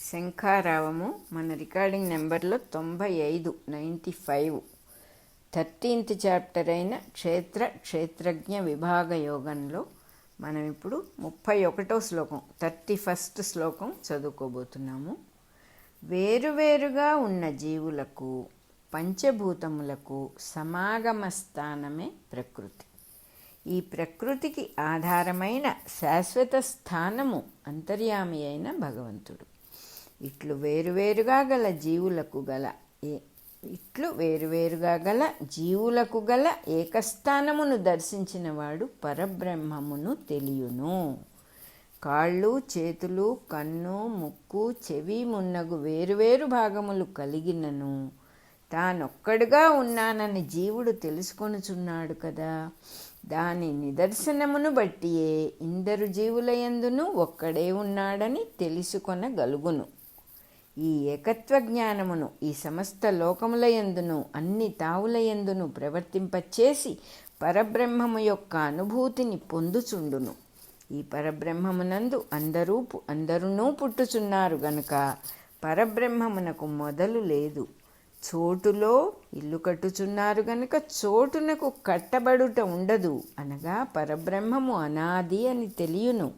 శంఖారావము మన రికార్డింగ్ నెంబర్లో 95 13th chapter అయిన క్షేత్రజ్ఞ విభాగ యోగంలో మనం ఇప్పుడు 31వ శ్లోకం 31st శ్లోకం చదువుకోబోతున్నాము. వేరువేరుగా ఉన్న జీవులకు పంచభూతములకు సమాగమ స్థానమే ప్రకృతి. ఈ ప్రకృతికి ఆధారమైన శాశ్వత స్థానము అంతర్యామి అయిన భగవంతుడు. ఇట్లు వేరువేరుగా గల జీవులకు గల ఏకస్థానమును దర్శించిన వాడు పరబ్రహ్మమును తెలియును. కాళ్ళు, చేతులు, కన్ను, ముక్కు, చెవి మున్నగు వేరువేరు భాగములు కలిగినను తానొక్కడుగా ఉన్నానని జీవుడు తెలుసుకొనుచున్నాడు కదా. దాని నిదర్శనమును బట్టియే ఇందరు జీవులయందును ఒక్కడే ఉన్నాడని తెలుసుకొనగలుగును. ఈ ఏకత్వ జ్ఞానమును ఈ సమస్త లోకములయందును అన్ని తావులయందును ప్రవర్తింపచేసి పరబ్రహ్మము యొక్క అనుభూతిని పొందుచుండును. ఈ పరబ్రహ్మమునందు అందరూ పుట్టుచున్నారు గనుక పరబ్రహ్మమునకు మొదలు లేదు. చోటులో ఇల్లు కట్టుచున్నారు గనుక చోటునకు కట్టబడుట ఉండదు అనగా పరబ్రహ్మము అనాది అని తెలియను.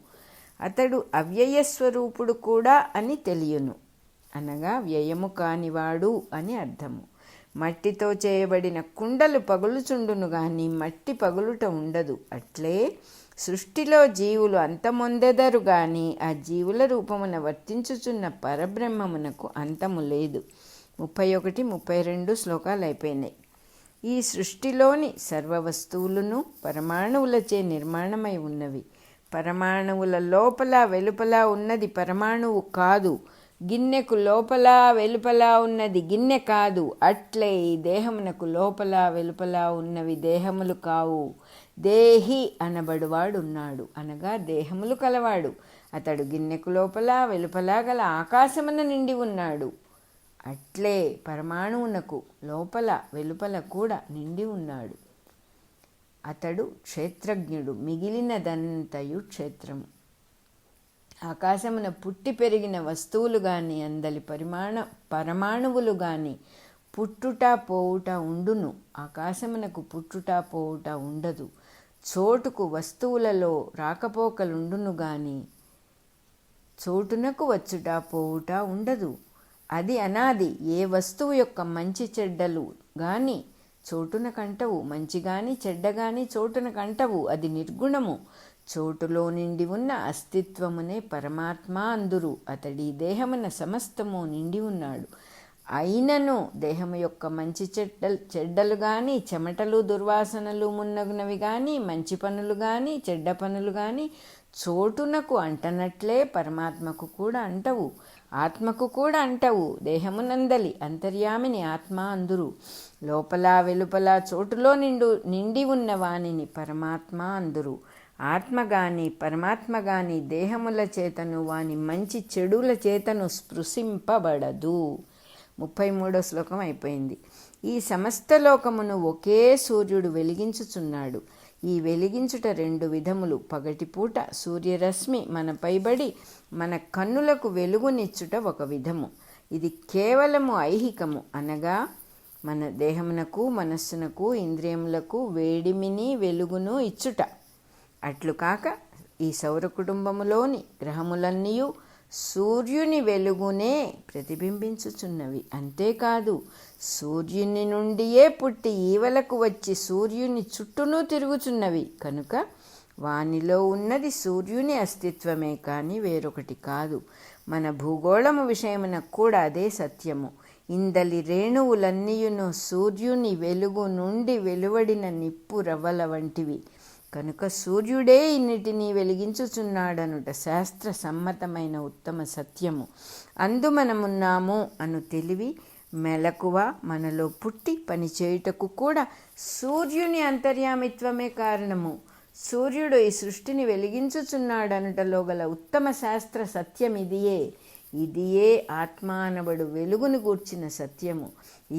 అతడు అవ్యయస్వరూపుడు కూడా అని తెలియను అనగా వ్యయము కానివాడు అని అర్థము. మట్టితో చేయబడిన కుండలు పగులుచుండును గాని మట్టి పగులుట ఉండదు. అట్లే సృష్టిలో జీవులు అంతమొందెదరు గాని ఆ జీవుల రూపమున వర్తించుచున్న పరబ్రహ్మమునకు అంతము లేదు. 31, 32 శ్లోకాలు అయిపోయినాయి. ఈ సృష్టిలోని సర్వ వస్తువులను పరమాణువులచే నిర్మాణమై ఉన్నవి. పరమాణువుల లోపల వెలుపల ఉన్నది పరమాణువు కాదు. గిన్నెకు లోపల వెలుపల ఉన్నది గిన్నె కాదు. అట్లే ఈ దేహమునకు లోపల వెలుపల ఉన్నవి దేహములు కావు. దేహి అనబడువాడున్నాడు అనగా దేహములు కలవాడు. అతడు గిన్నెకు లోపల వెలుపల గల ఆకాశమున నిండి ఉన్నాడు. అట్లే పరమాణువునకు లోపల వెలుపల కూడా నిండి ఉన్నాడు. అతడు క్షేత్రజ్ఞుడు. మిగిలినదంతయు క్షేత్రము. ఆకాశమున పుట్టి పెరిగిన వస్తువులు గాని అందలి పరమాణువులు గాని పుట్టుట పోవుట ఉండును. ఆకాశమునకు పుట్టుట పోవుట ఉండదు. చోటుకు వస్తువులలో రాకపోకలుండును గాని చోటునకు వచ్చుట పోవుట ఉండదు. అది అనాది. ఏ వస్తువు యొక్క మంచి చెడ్డలు గాని చోటున కంటవు, మంచి గాని చెడ్డ గాని చోటున కంటవు. అది నిర్గుణము. చోటులో నిండి ఉన్న అస్తిత్వమునే పరమాత్మ అందురు. అతడి దేహమున సమస్తము నిండి ఉన్నాడు. అయినను దేహము యొక్క మంచి చెడ్డలు గాని చెమటలు దుర్వాసనలు మున్నగునవి గాని మంచి పనులు గాని చెడ్డ పనులు గాని చోటునకు అంటనట్లే పరమాత్మకు కూడా అంటవు, ఆత్మకు కూడా అంటవు. దేహమునందలి అంతర్యామిని ఆత్మ అందురు. లోపల వెలుపల చోటులో నిండి ఉన్న వానిని పరమాత్మ అందురు. ఆత్మ గాని పరమాత్మ గాని దేహముల చేతను వాని మంచి చెడుల చేతను స్పృశింపబడదు. 33వ శ్లోకం అయిపోయింది. ఈ సమస్త లోకమును ఒకే సూర్యుడు వెలిగించుచున్నాడు. ఈ వెలిగించుట 2 విధములు. పగటిపూట సూర్యరశ్మి మన పైబడి మన కన్నులకు వెలుగునిచ్చుట ఒక విధము. ఇది కేవలము ఐహికము అనగా మన దేహమునకు మనస్సునకు ఇంద్రియములకు వేడిమిని వెలుగును ఇచ్చుట. అట్లు కాక ఈ సౌర కుటుంబములోని గ్రహములన్నీయు సూర్యుని వెలుగునే ప్రతిబింబించుచున్నవి. అంతేకాదు సూర్యుని నుండియే పుట్టి ఈవలకు వచ్చి సూర్యుని చుట్టూనూ తిరుగుచున్నవి. కనుక వానిలో ఉన్నది సూర్యుని అస్తిత్వమే కానీ వేరొకటి కాదు. మన భూగోళము విషయమున కూడా అదే సత్యము. ఇందలి రేణువులన్నీయును సూర్యుని వెలుగు నుండి వెలువడిన నిప్పు రవ్వల వంటివి. కనుక సూర్యుడే ఇన్నిటినీ వెలిగించుచున్నాడనుట శాస్త్ర సమ్మతమైన ఉత్తమ సత్యము. అందు మనమున్నాము అను తెలివి మెలకువ మనలో పుట్టి పనిచేయుటకు కూడా సూర్యుని అంతర్యామిత్వమే కారణము. సూర్యుడు ఈ సృష్టిని వెలిగించుచున్నాడనుటలో గల ఉత్తమ శాస్త్ర సత్యం ఇదియే ఆత్మ అనబడు వెలుగును గూర్చిన సత్యము.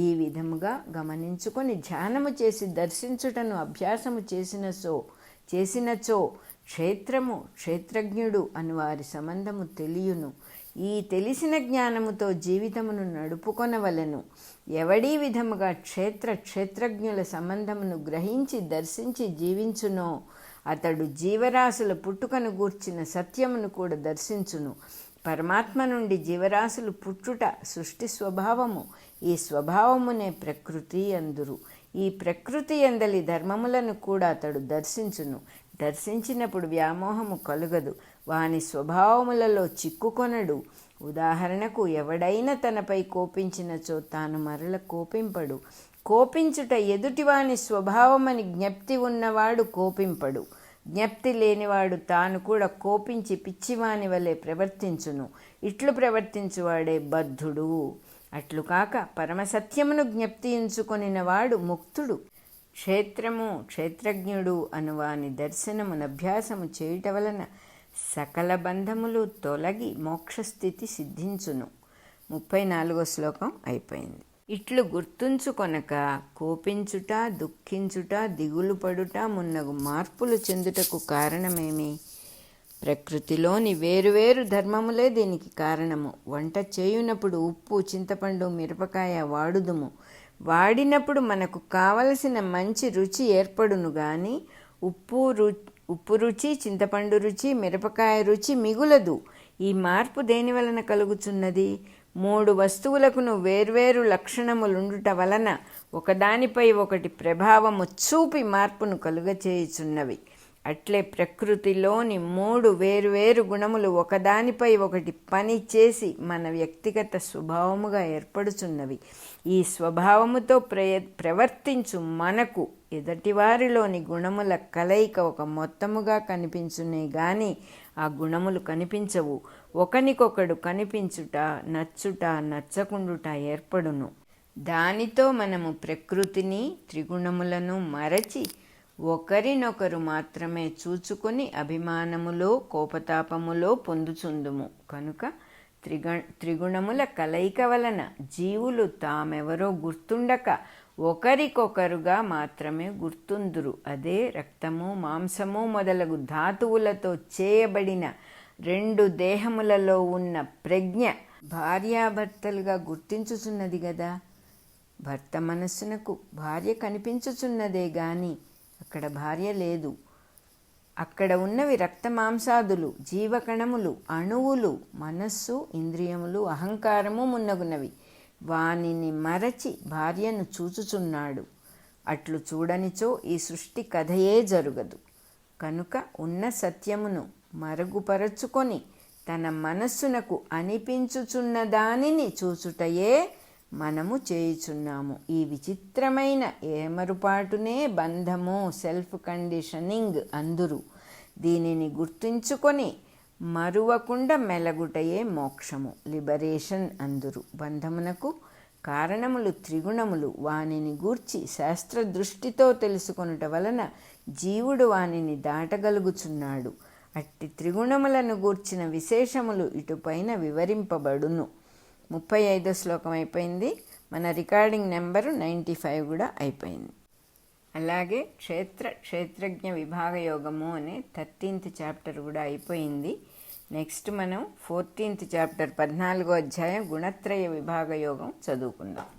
ఈ విధముగా గమనించుకొని ధ్యానము చేసి దర్శించుటను అభ్యాసము చేసినచో క్షేత్రము క్షేత్రజ్ఞుడు అని వారి సంబంధము తెలియును. ఈ తెలిసిన జ్ఞానముతో జీవితమును నడుపుకొనవలెను. ఎవడీ విధముగా క్షేత్రజ్ఞుల సంబంధమును గ్రహించి దర్శించి జీవించునో అతడు జీవరాశుల పుట్టుకను గూర్చిన సత్యమును కూడా దర్శించును. పరమాత్మ నుండి జీవరాశులు పుట్టుట సృష్టి స్వభావము. ఈ స్వభావమునే ప్రకృతి అందురు. ఈ ప్రకృతి అందలి ధర్మములను కూడా అతడు దర్శించును. దర్శించినప్పుడు వ్యామోహము కలుగదు. వాని స్వభావములలో చిక్కుకొనడు. ఉదాహరణకు, ఎవడైనా తనపై కోపించినచో తాను మరల కోపింపడు. కోపించుట ఎదుటివాని స్వభావమని జ్ఞప్తి ఉన్నవాడు కోపింపడు. జ్ఞప్తి లేనివాడు తాను కూడా కోపించి పిచ్చివాని వలె ప్రవర్తించును. ఇట్లు ప్రవర్తించువాడే బద్ధుడు. అట్లు కాక పరమసత్యమును జ్ఞప్తించుకొనినవాడు ముక్తుడు. క్షేత్రజ్ఞుడు అనువాని దర్శనమునభ్యాసము చేయుట వలన సకల బంధములు తొలగి మోక్షస్థితి సిద్ధించును. 34వ శ్లోకం అయిపోయింది. ఇట్లు గుర్తుంచుకొనక కోపించుట, దుఃఖించుట, దిగులు పడుట మున్నగు మార్పులు చెందుటకు కారణమేమి? ప్రకృతిలోని వేరువేరు ధర్మములే దీనికి కారణము. వంట చేయునప్పుడు ఉప్పు, చింతపండు, మిరపకాయ వాడుదుము. వాడినప్పుడు మనకు కావలసిన మంచి రుచి ఏర్పడును గాని ఉప్పు రుచి, చింతపండు రుచి, మిరపకాయ రుచి మిగులదు. ఈ మార్పు దేని వలన కలుగుచున్నది? 3 వస్తువులకును వేర్వేరు లక్షణములుండుట వలన ఒకదానిపై ఒకటి ప్రభావము చూపి మార్పును కలుగచేయుచున్నవి. అట్లే ప్రకృతిలోని 3 వేరువేరు గుణములు ఒకదానిపై ఒకటి పని చేసి మన వ్యక్తిగత స్వభావముగా ఏర్పడుచున్నవి. ఈ స్వభావముతో ప్రవర్తించు మనకు ఎదటివారిలోని గుణముల కలయిక ఒక మొత్తముగా కనిపించునే గాని ఆ గుణములు కనిపించవు. ఒకనికొకడు కనిపించుట, నచ్చుట, నచ్చకుండుట ఏర్పడును. దానితో మనము ప్రకృతిని, త్రిగుణములను మరచి ఒకరినొకరు మాత్రమే చూచుకొని అభిమానములో, కోపతాపములో పొందుచుందుము. కనుక త్రిగుణముల కలయిక వలన జీవులు తామెవరో గుర్తుండక ఒకరికొకరుగా మాత్రమే గుర్తుందురు. అదే రక్తము, మాంసము మొదలగు ధాతువులతో చేయబడిన 2 దేహములలో ఉన్న ప్రజ్ఞ భార్యాభర్తలుగా గుర్తించుచున్నది గదా. భర్త మనస్సునకు భార్య కనిపించుచున్నదే గాని అక్కడ భార్య లేదు. అక్కడ ఉన్నవి రక్తమాంసాదులు, జీవకణములు, అణువులు, మనస్సు, ఇంద్రియములు, అహంకారము మున్నగునవి. వానిని మరచి భార్యను చూచుచున్నాడు. అట్లు చూడనిచో ఈ సృష్టి కథయే జరుగదు. కనుక ఉన్న సత్యమును మరుగుపరచుకొని తన మనస్సునకు అనిపించుచున్న దానిని చూచుటయే మనము చేయుచున్నాము. ఈ విచిత్రమైన ఏమరుపాటునే బంధము, సెల్ఫ్ కండిషనింగ్ అందురు. దీనిని గుర్తుంచుకొని మరువకుండా మెలగుటయే మోక్షము, లిబరేషన్ అందురు. బంధమునకు కారణములు త్రిగుణములు. వానిని గూర్చి శాస్త్ర దృష్టితో తెలుసుకొనుట వలన జీవుడు వానిని దాటగలుగుచున్నాడు. అట్టి త్రిగుణములను గూర్చిన విశేషములు ఇటుపైన వివరింపబడును. 35వ శ్లోకం అయిపోయింది. మన రికార్డింగ్ నెంబరు 95 కూడా అయిపోయింది. అలాగే క్షేత్రజ్ఞ విభాగ యోగము అనే 13th చాప్టర్ కూడా అయిపోయింది. నెక్స్ట్ మనం 14th చాప్టర్ 14వ అధ్యాయం గుణత్రయ విభాగ యోగం చదువుకుందాం.